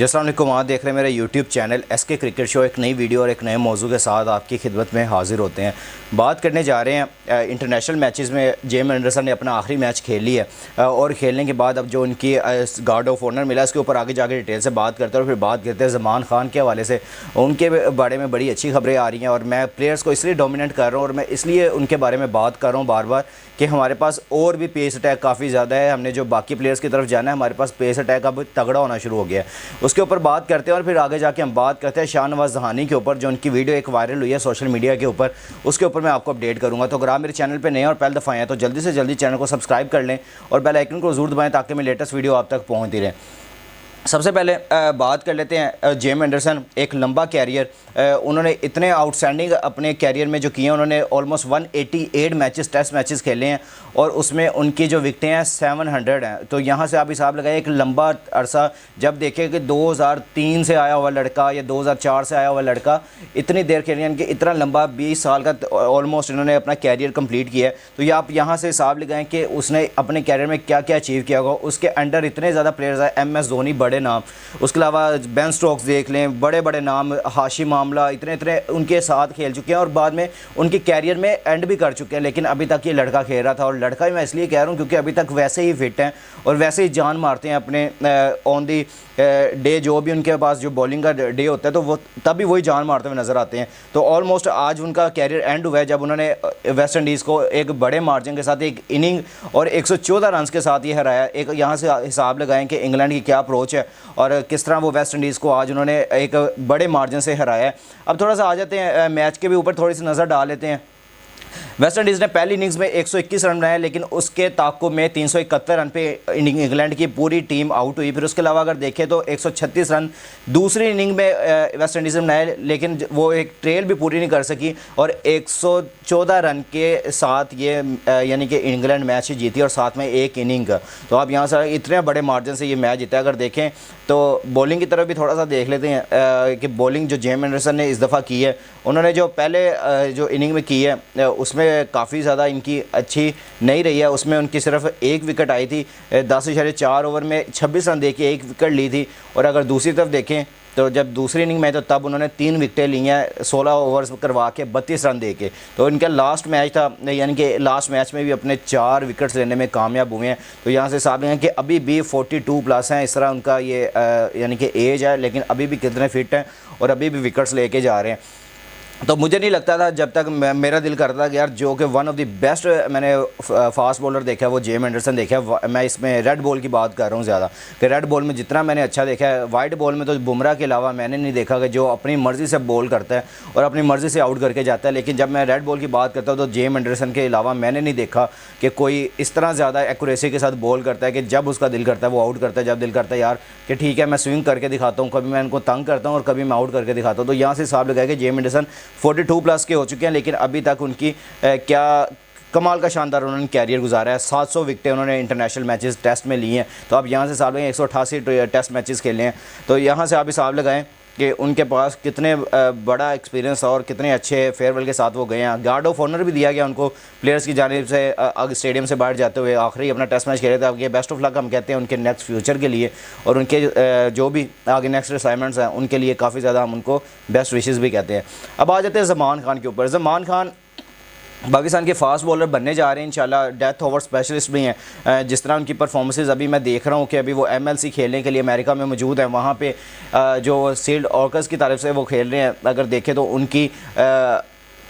अस्सलाम वालेकुम, आप देख रहे हैं मेरा YouTube channel SK cricket show. एक नई वीडियो और एक नए मौजू के साथ आपकी खिदमत में हाजिर होते हैं। बात करने जा रहे हैं इंटरनेशनल मैचेस में जेम्स एंडरसन ने अपना आखिरी मैच खेल लिया और खेलने के बाद अब जो उनकी गार्ड ऑफ ऑनर मिला इसके ऊपर आगे जाके डिटेल से बात करते हैं। और फिर बात करते हैं ज़मान खान के हवाले से। उनके बारे में बड़ी अच्छी खबरें आ रही हैं और मैं प्लेयर्स को इसलिए डोमिनेट कर रहा हूँ और मैं इसलिए उनके बारे में बात कर रहा हूँ बार बार कि हमारे पास और भी पेस अटैक काफ़ी ज़्यादा है। हमने जो बाकी प्लेयर्स की तरफ जाना है, हमारे पास पेस अटैक अब तगड़ा होना शुरू हो गया है। उसके ऊपर बात करते हैं और फिर आगे जाके हम बात करते हैं शाहनवाज जहानी के ऊपर, जो उनकी वीडियो एक वायरल हुई है सोशल मीडिया के ऊपर। उसके ऊपर मैं आपको अपडेट करूँगा। तो अगर आप मेरे चैनल पर नए और पहले दफ़ा आए हैं तो जल्दी से जल्दी चैनल को सब्सक्राइब कर लें और बेल आइकन को ज़रूर दबाएँ ताकि मेरी लेटेस्ट वीडियो आप तक पहुँचती रहे। सबसे पहले बात कर लेते हैं जेम्स एंडरसन। एक लंबा कैरियर उन्होंने इतने आउटस्टैंडिंग अपने कैरियर में जो किए हैं। उन्होंने ऑलमोस्ट 188 मैचेस टेस्ट मैचेस खेले हैं और उसमें उनकी जो विकटें हैं 700 हैं। तो यहाँ से आप हिसाब लगाएं, एक लंबा अरसा जब देखें कि 2003 से आया हुआ लड़का या 2004 से आया हुआ लड़का इतनी देर खेले, यानी कि इतना लंबा 20 साल का ऑलमोस्ट इन्होंने अपना कैरियर कंप्लीट किया है। तो ये आप यहाँ से हिसाब लगाएं कि उसने अपने कैरियर में क्या क्या अचीव किया होगा। उसके अंडर इतने ज़्यादा प्लेयर्स हैं, MS धोनी बड़े नाम, उसके अलावा बेन स्टोक्स देख लें, बड़े बड़े नाम, हाशिम आमला, इतने इतने उनके साथ खेल चुके हैं और बाद में उनके कैरियर में एंड भी कर चुके हैं। लेकिन अभी तक ये लड़का खेल रहा था और लड़का ही मैं इसलिए कह रहा हूँ क्योंकि अभी तक वैसे ही फिट हैं और वैसे ही जान मारते हैं अपने ऑन दी डे। जो भी उनके पास जो बॉलिंग का डे होता है तो वो तभी वही जान मारते हुए नज़र आते हैं। तो ऑलमोस्ट आज उनका कैरियर एंड हुआ है जब उन्होंने वेस्ट इंडीज़ को एक बड़े मार्जिन के साथ एक इनिंग और 114 रन के साथ ये हराया। एक यहाँ से हिसाब लगाएं कि इंग्लैंड की क्या अप्रोच है और किस तरह वो वेस्ट इंडीज़ को आज उन्होंने एक बड़े मार्जिन से हराया है। अब थोड़ा सा आ जाते हैं मैच के भी ऊपर, थोड़ी सी नज़र डाल लेते हैं। वेस्ट इंडीज़ ने पहली इनिंग्स में 121 रन बनाए, लेकिन उसके ताक़ुब में 371 रन पे इंग्लैंड की पूरी टीम आउट हुई। फिर उसके अलावा अगर देखें तो 136 रन दूसरी इनिंग में वेस्ट इंडीज़ ने बनाए, लेकिन वो एक ट्रेल भी पूरी नहीं कर सकी और 114 रन के साथ ये यानी कि इंग्लैंड मैच ही जीती और साथ में एक इनिंग का। तो आप यहाँ से इतने बड़े मार्जिन से ये मैच जीता। अगर देखें तो बॉलिंग की तरफ भी थोड़ा सा देख लेते हैं कि बॉलिंग जो जेम्स एंडरसन ने इस दफ़ा की है, उन्होंने जो पहले जो इनिंग में की है उसमें काफ़ी ज़्यादा इनकी अच्छी नहीं रही है। उसमें उनकी सिर्फ एक विकेट आई थी, 10.4 ओवर में 26 रन दे के एक विकेट ली थी। और अगर दूसरी तरफ देखें तो जब दूसरी इनिंग में तो तब उन्होंने 3 विकेटें ली हैं 16 ओवर्स करवा के 32 रन दे के। तो इनका लास्ट मैच था, यानी कि लास्ट मैच में भी अपने 4 विकेट्स लेने में कामयाब हुए हैं। तो यहाँ से साबित है कि अभी भी 42 प्लस हैं, इस तरह उनका ये यानी कि एज है, लेकिन अभी भी कितने फिट हैं और अभी भी विकेट्स लेके जा रहे हैं। तो मुझे नहीं लगता था जब तक मेरा दिल करता था कि यार जो कि वन ऑफ द बेस्ट मैंने फास्ट बॉलर देखा है वो जेम्स एंडरसन देखा है। मैं इसमें रेड बॉल की बात कर रहा हूँ ज़्यादा, कि रेड बॉल में जितना मैंने अच्छा देखा है, वाइट बॉल में तो बुमराह के अलावा मैंने नहीं देखा कि जो अपनी मर्ज़ी से बॉल करता है और अपनी मर्ज़ी से आउट करके जाता है। लेकिन जब मैं रेड बॉल की बात करता हूँ तो जेम्स एंडरसन के अलावा मैंने नहीं देखा कि कोई इस तरह ज़्यादा एक्यूरेसी के साथ बॉल करता है कि जब उसका दिल करता है वो आउट करता है, जब दिल करता है यार कि ठीक है मैं स्विंग करके दिखाता हूँ, कभी मैं इनको तंग करता हूँ और कभी मैं आउट करके दिखाता हूँ। तो यहाँ से हिसाब लगाया कि जेम्स एंडरसन 42 प्लस के हो चुके हैं, लेकिन अभी तक उनकी क्या कमाल का शानदार उन्होंने कैरियर गुजारा है। 700 विकेटें उन्होंने इंटरनेशनल मैचेस टेस्ट में ली हैं। तो आप यहाँ से हिसाब लगाएं 188 टेस्ट मैचेस खेले हैं। तो यहाँ से आप हिसाब लगाएं कि उनके पास कितने बड़ा एक्सपीरियंस और कितने अच्छे फेयरवेल के साथ वो गए हैं। गार्ड ऑफ ऑनर भी दिया गया उनको प्लेयर्स की जानिब से स्टेडियम से बाहर जाते हुए। आखिरी अपना टेस्ट मैच खेले थे। अब ये बेस्ट ऑफ लक हम कहते हैं उनके नेक्स्ट फ्यूचर के लिए और उनके जो भी आगे नेक्स्ट असाइनमेंट्स हैं उनके लिए काफ़ी ज़्यादा हम उनको बेस्ट विशेज़ भी कहते हैं। अब आ जाते हैं ज़मान खान के ऊपर। ज़मान खान पाकिस्तान के फास्ट बॉलर बनने जा रहे हैं इंशाल्लाह। डेथ ओवर स्पेशलिस्ट भी हैं। जिस तरह उनकी परफॉर्मेंसेस अभी मैं देख रहा हूँ कि अभी वो MLC खेलने के लिए अमेरिका में मौजूद है। वहाँ पे जो सील्ड ऑर्कर्स की तरफ से वो खेल रहे हैं। अगर देखें तो उनकी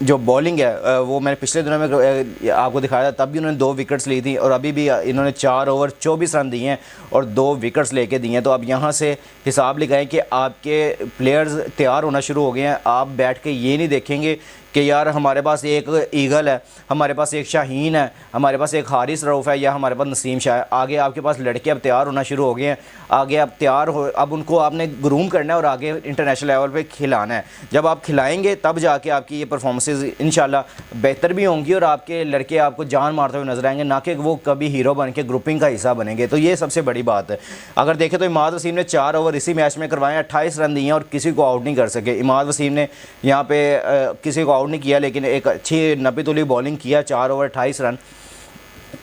जो बॉलिंग है वो मैंने पिछले दिनों में आपको दिखाया था, तब भी उन्होंने 2 विकेट्स ली थी और अभी भी इन्होंने 4 ओवर 24 रन दिए हैं और 2 विकेट्स लेके दिए हैं। तो अब यहाँ से हिसाब लगाएं कि आपके प्लेयर्स तैयार होना शुरू हो गए हैं। आप बैठ के ये नहीं देखेंगे कि यार हमारे पास एक ईगल है, हमारे पास एक शाहीन है, हमारे पास एक हारिस रऊफ़ है या हमारे पास नसीम शाह है। आगे आपके पास लड़के अब तैयार होना शुरू हो गए हैं। आगे अब तैयार हो, अब उनको आपने ग्रूम करना है और आगे इंटरनेशनल लेवल पे खिलाना है। जब आप खिलाएंगे तब जाके आपकी ये परफॉर्मेंसेस इंशाल्लाह बेहतर भी होंगी और आपके लड़के आपको जान मारते हुए नजर आएंगे, ना कि वो कभी हीरो बन के ग्रुपिंग का हिस्सा बनेंगे। तो ये सबसे बड़ी बात है। अगर देखें तो इमाद वसीम ने 4 ओवर इसी मैच में करवाए, 28 रन दिए हैं और किसी को आउट नहीं कर सके। इमाद वसीम ने यहाँ पे किसी को आउट नहीं किया, लेकिन एक अच्छी नब्बे तुली बॉलिंग किया, 4 ओवर 28 रन।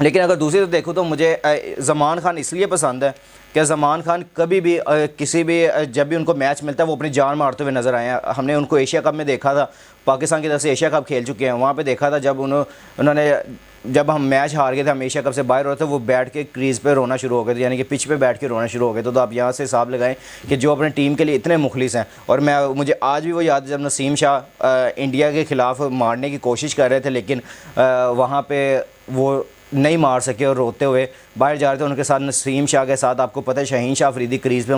लेकिन अगर दूसरी तरफ देखूँ तो मुझे ज़मान खान इसलिए पसंद है कि ज़मान खान कभी भी किसी भी जब भी उनको मैच मिलता है वो अपनी जान मारते हुए नज़र आए हैं। हमने उनको एशिया कप में देखा था, पाकिस्तान की तरफ से एशिया कप खेल चुके हैं, वहाँ पे देखा था जब उन्होंने जब हम मैच हार गए थे, हम एशिया कप से बाहर हो रहे थे, वो बैठ के क्रीज़ पे रोना शुरू हो गए थे, यानी कि पिच पे बैठ के रोना शुरू हो गए। तो आप यहाँ से हिसाब लगाएं कि जो अपने टीम के लिए इतने मुखलिस हैं। और मुझे आज भी वो याद है जब नसीम शाह इंडिया के ख़िलाफ़ मारने की कोशिश कर रहे थे, लेकिन वहाँ पर वो नहीं मार सके और रोते हुए बाहर जा रहे थे। उनके साथ नसीम शाह के साथ आपको पता है शाहीन शाह अफरीदी क्रीज़ पे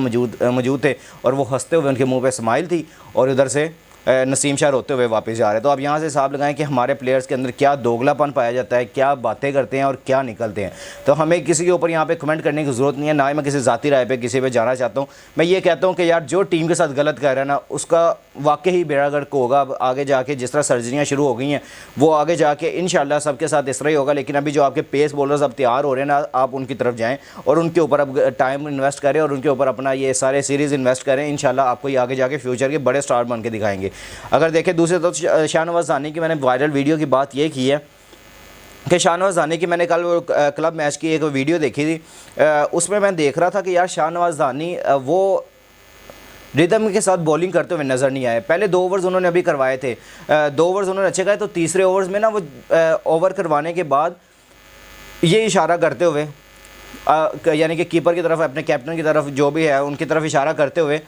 मौजूद थे, और वो हंसते हुए उनके मुंह पे स्माइल थी, और उधर से नसीम शाह रोते हुए वापस जा रहे हैं। तो आप यहाँ से हिसाब लगाएं कि हमारे प्लेयर्स के अंदर क्या दोगलापन पाया जाता है, क्या बातें करते हैं और क्या निकलते हैं। तो हमें किसी के ऊपर यहाँ पे कमेंट करने की ज़रूरत नहीं है, ना ही मैं किसी ज़ाती राय पे किसी पे जाना चाहता हूँ। मैं ये कहता हूँ कि यार जो टीम के साथ गलत कर रहा है ना, उसका वाकई ही बेड़ा गर्क होगा। अब आगे जाके जिस तरह सर्जरियाँ शुरू हो गई हैं, वो आगे जाके इंशाल्लाह सबके साथ इस तरह ही होगा। लेकिन अभी जो आपके पेस बॉलर्स अब तैयार हो रहे हैं ना, आप उनकी तरफ जाएँ और उनके ऊपर अब टाइम इन्वेस्ट करें और उनके ऊपर अपना ये सारे सीरीज़ इन्वेस्ट करें। इंशाल्लाह आपको ये आगे जाके फ्यूचर के बड़े स्टार बन के दिखाएंगे। अगर देखें दूसरी तरफ शाहनवाज़ दानी की मैंने वायरल वीडियो की बात ये की है कि शाहनवाज़ दानी की मैंने कल क्लब मैच की एक वीडियो देखी थी, उसमें मैं देख रहा था कि यार शाहनवाज़ दानी वो रिदम के साथ बॉलिंग करते हुए नज़र नहीं आए। पहले 2 ओवर्स उन्होंने अभी करवाए थे, 2 ओवर्स उन्होंने अच्छे कराए, तो तीसरे ओवर्स में ना वो ओवर करवाने के बाद ये इशारा करते हुए यानी कि कीपर की तरफ, अपने कैप्टन की तरफ, जो भी है उनकी तरफ इशारा करते हुए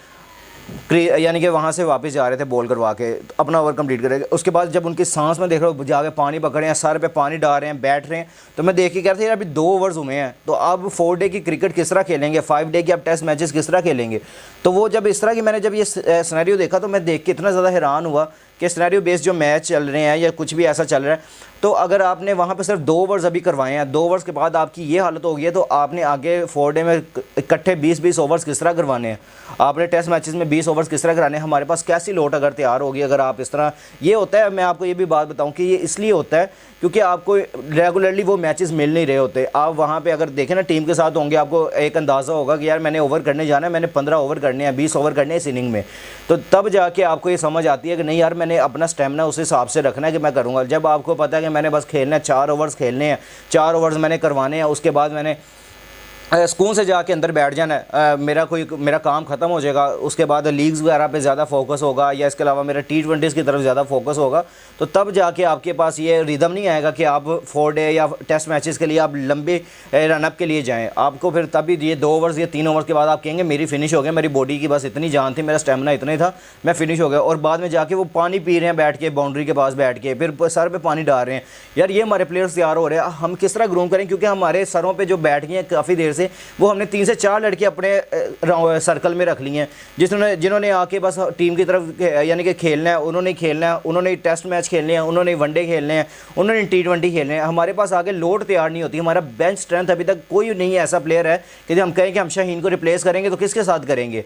यानी कि वहाँ से वापस जा रहे थे बॉल करवा के अपना ओवर कंप्लीट करेंगे। उसके बाद जब उनकी सांस में देख रहा हूँ जाके पानी पकड़े हैं, सर पे पानी डाल रहे हैं, बैठ रहे हैं, तो मैं देख के कह रहा था यार अभी 2 ओवर्स हुए हैं, तो आप 4 डे की क्रिकेट किस तरह खेलेंगे, 5 डे की आप टेस्ट मैचेस किस तरह खेलेंगे। तो वो जब इस तरह की मैंने जब ये सिनेरियो देखा तो मैं देख के इतना ज़्यादा हैरान हुआ कि सिनेरियो बेस्ड जो मैच चल रहे हैं या कुछ भी ऐसा चल रहा है, तो अगर आपने वहाँ पे सिर्फ 2 ओवर्स अभी करवाए हैं, 2 ओवर्स के बाद आपकी ये हालत हो गई है, तो आपने आगे 4 डे में इकट्ठे 20-20 ओवर्स किस तरह करवाने हैं, आपने टेस्ट मैचेस में 20 ओवर्स किस तरह कराने हैं। हमारे पास कैसी लोट अगर तैयार होगी अगर आप इस तरह, ये होता है, मैं आपको ये भी बात बताऊँ कि ये इसलिए होता है क्योंकि आपको रेगुलरली वो मैचेस मिल नहीं रहे होते। आप वहाँ पे अगर देखें ना टीम के साथ होंगे, आपको एक अंदाज़ा होगा कि यार मैंने ओवर करने जाना है, मैंने 15 ओवर करने हैं, 20 ओवर करने हैं इस इनिंग में, तो तब जाके आपको ये समझ आती है कि नहीं यार मैंने अपना स्टेमिना उस हिसाब से रखना है कि मैं करूँगा। जब आपको पता है कि मैंने बस खेलना है, 4 ओवर्स खेलने हैं, 4 ओवर्स मैंने करवाने हैं, उसके बाद मैंने सुकून से जाके अंदर बैठ जाना है, मेरा काम ख़त्म हो जाएगा, उसके बाद लीग्स वगैरह पे ज़्यादा फोकस होगा या इसके अलावा मेरा T20s की तरफ ज़्यादा फोकस होगा, तो तब जाके आपके पास ये रिदम नहीं आएगा कि आप 4 डे या टेस्ट मैचेस के लिए आप लंबे रनअप के लिए जाएं। आपको फिर तभी ये 2 ओवर्स या 3 ओवर्स के बाद आप कहेंगे मेरी फिनिश हो गया, मेरी बॉडी की बस इतनी जान थी, मेरा स्टेमिना इतना ही था, मैं फिनिश हो गया। और बाद में जाके वो पानी पी रहे हैं बैठ के, बाउंड्री के पास बैठ के, फिर सर पर पानी डाल रहे हैं। यार ये हमारे प्लेयर्स तैयार हो रहे हैं, हम किस तरह ग्रूम करें, क्योंकि हमारे सरों पर जो बैठ गए हैं काफ़ी देर से, वो हमने 3 से 4 लड़के अपने सर्कल में रख लिए हैं, जिन्होंने आके बस टीम की तरफ यानी कि खेलना है, उन्होंने खेलना है, उन्होंने टेस्ट मैच खेलने हैं, उन्होंने वनडे खेलने हैं, उन्होंने T20 खेलने हैं। हमारे पास आगे लोड तैयार नहीं होती, हमारा बेंच स्ट्रेंथ अभी तक कोई नहीं है ऐसा प्लेयर है कि हम कहें कि हम शाहीन को रिप्लेस करेंगे, तो किसके साथ करेंगे,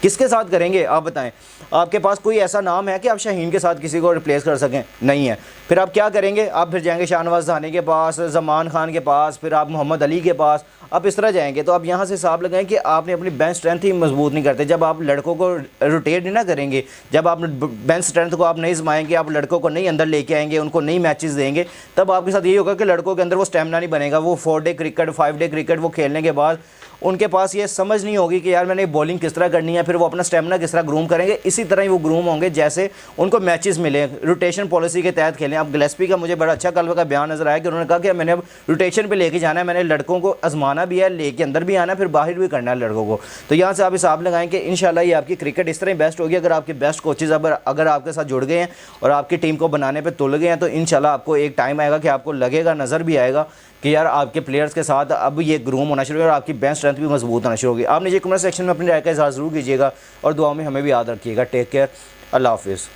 किसके साथ करेंगे आप बताएं। आपके पास कोई ऐसा नाम है कि आप शाहीन के साथ किसी को रिप्लेस कर सकें? नहीं है। फिर आप क्या करेंगे, आप फिर जाएंगे शाहनवाज़ दानी के पास, ज़मान खान के पास, फिर आप मोहम्मद अली के पास, आप इस तरह जाएंगे। तो आप यहाँ से हिसाब लगाएं कि आपने अपनी बेंच स्ट्रेंथ ही मजबूत नहीं करते। जब आप लड़कों को रोटेट नहीं ना करेंगे, जब आप बेंच स्ट्रेंथ को आप नहीं जमाएंगे, आप लड़कों को नहीं अंदर लेके आएंगे, उनको नई मैचेस देंगे, तब आपके साथ यही होगा कि लड़कों के अंदर वो स्टेमिना नहीं बनेगा। वो 4 डे क्रिकेट, 5 डे क्रिकेट वो खेलने के बाद उनके पास ये समझ नहीं होगी कि यार मैंने बॉलिंग किस तरह करनी है, फिर वो अपना स्टेमिना किस तरह ग्रूम करेंगे। इसी तरह ही वो ग्रूम होंगे जैसे उनको मैचेस मिले, रोटेशन पॉलिसी के तहत खेलें। अब गिलेस्पी का मुझे बड़ा अच्छा कल का बयान नजर आया कि उन्होंने कहा कि मैंने अब रोटेशन पे लेके जाना है, मैंने लड़कों को आजमाना भी है, लेके अंदर भी आना है, फिर बाहर भी करना है लड़कों को। तो यहाँ से आप हिसाब लगाएं कि इंशाल्लाह ये आपकी क्रिकेट इस तरह ही बेस्ट होगी अगर आपके बेस्ट कोचेज़ अगर आपके साथ जुड़ गए हैं और आपकी टीम को बनाने पर तुल गए हैं, तो इंशाल्लाह आपको एक टाइम आएगा कि आपको लगेगा, नज़र भी आएगा कि यार आपके प्लेयर्स के साथ अब ये ग्रूम होना शुरू है और आपकी बेंच स्ट्रेंथ भी मजबूत होना शुरू होगी। आप नीचे कमेंट सेक्शन में अपनी राय का इज़हार ज़रूर कीजिएगा और दुआ में हमें भी याद रखिएगा। टेक केयर, अल्लाह हाफिज़।